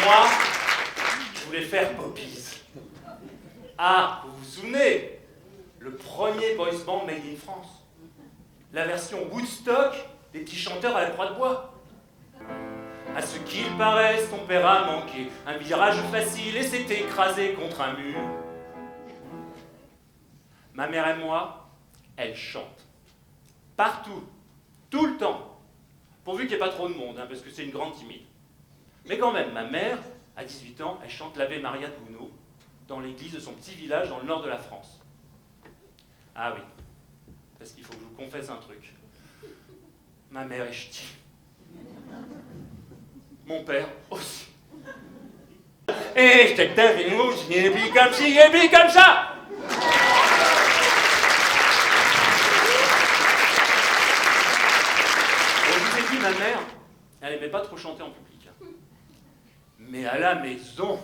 moi, je voulais faire Poppies. Ah, vous vous souvenez? Le premier boys band made in France. La version Woodstock des petits chanteurs à la croix de bois. À ce qu'il paraît, son père a manqué un virage facile et s'est écrasé contre un mur. Ma mère et moi, elle chante. Partout, tout le temps. Pourvu qu'il n'y ait pas trop de monde, parce que c'est une grande timide. Mais quand même, ma mère, à 18 ans, elle chante l'Ave Maria de Gounod dans l'église de son petit village dans le nord de la France. Ah oui, parce qu'il faut que je vous confesse un truc. Ma mère est ch'ti. Mon père aussi. Et je t'ai une mouche, et puis comme ci, et puis comme ça. Je vous ai dit, ma mère, elle n'aimait pas trop chanter en public. Mais à la maison,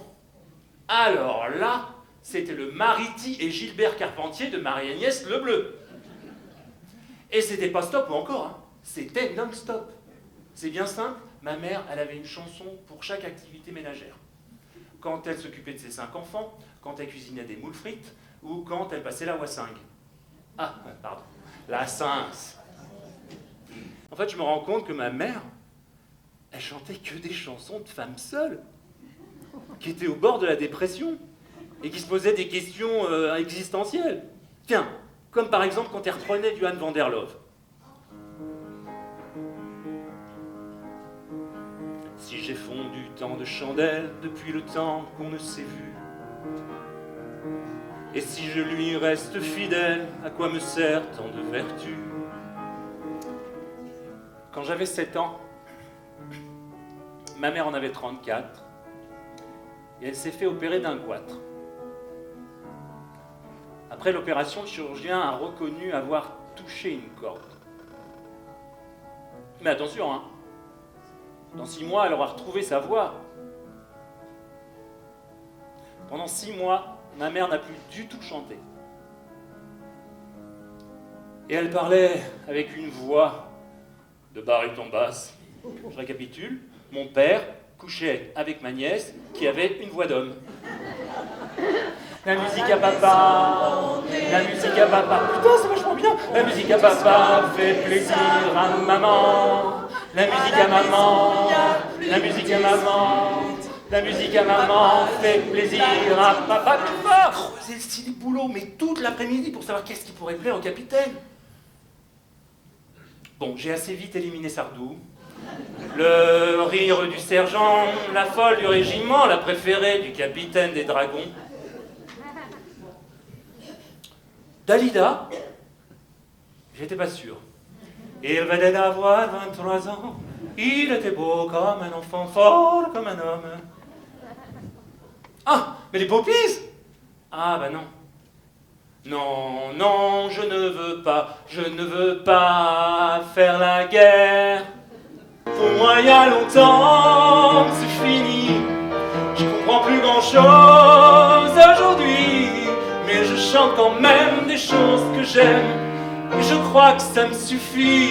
alors là, c'était le Mariti et Gilbert Carpentier de Marie-Agnès Lebleu. Et c'était pas stop ou encore, c'était non-stop. C'est bien simple, ma mère, elle avait une chanson pour chaque activité ménagère. Quand elle s'occupait de ses 5 enfants, quand elle cuisinait des moules frites, ou quand elle passait la wassingue. Ah, pardon, la cince. En fait, je me rends compte que ma mère, elle chantait que des chansons de femmes seules, qui étaient au bord de la dépression, et qui se posaient des questions existentielles. Tiens, comme par exemple quand elle reprenait du Anne van der Love. Si j'ai fondu tant de chandelles depuis le temps qu'on ne s'est vu, et si je lui reste fidèle, à quoi me sert tant de vertu? Quand j'avais 7 ans, ma mère en avait 34, et elle s'est fait opérer d'un goitre. Après l'opération, le chirurgien a reconnu avoir touché une corde. Mais attention, dans 6 mois, elle aura retrouvé sa voix. Pendant 6 mois, ma mère n'a plus du tout chanté. Et elle parlait avec une voix de baryton basse. Je récapitule, mon père couchait avec ma nièce qui avait une voix d'homme. La musique à papa, la musique à papa, putain c'est vachement bien. La musique à papa fait plaisir à maman. La musique à maman, la musique à maman, la musique à maman fait plaisir à papa. Tout fort. C'est le style boulot, mais toute l'après-midi pour savoir qu'est-ce qui pourrait plaire au capitaine. Bon, j'ai assez vite éliminé Sardou. Le rire du sergent, la folle du régiment, la préférée du capitaine des dragons. Dalida, j'étais pas sûr. Il venait d'avoir 23 ans, il était beau comme un enfant, fort comme un homme. Ah, mais les Poppies? Ah bah non. Non, non, je ne veux pas faire la guerre. Pour moi, il y a longtemps, c'est fini. Je comprends plus grand-chose aujourd'hui, mais je chante quand même des choses que j'aime, et je crois que ça me suffit.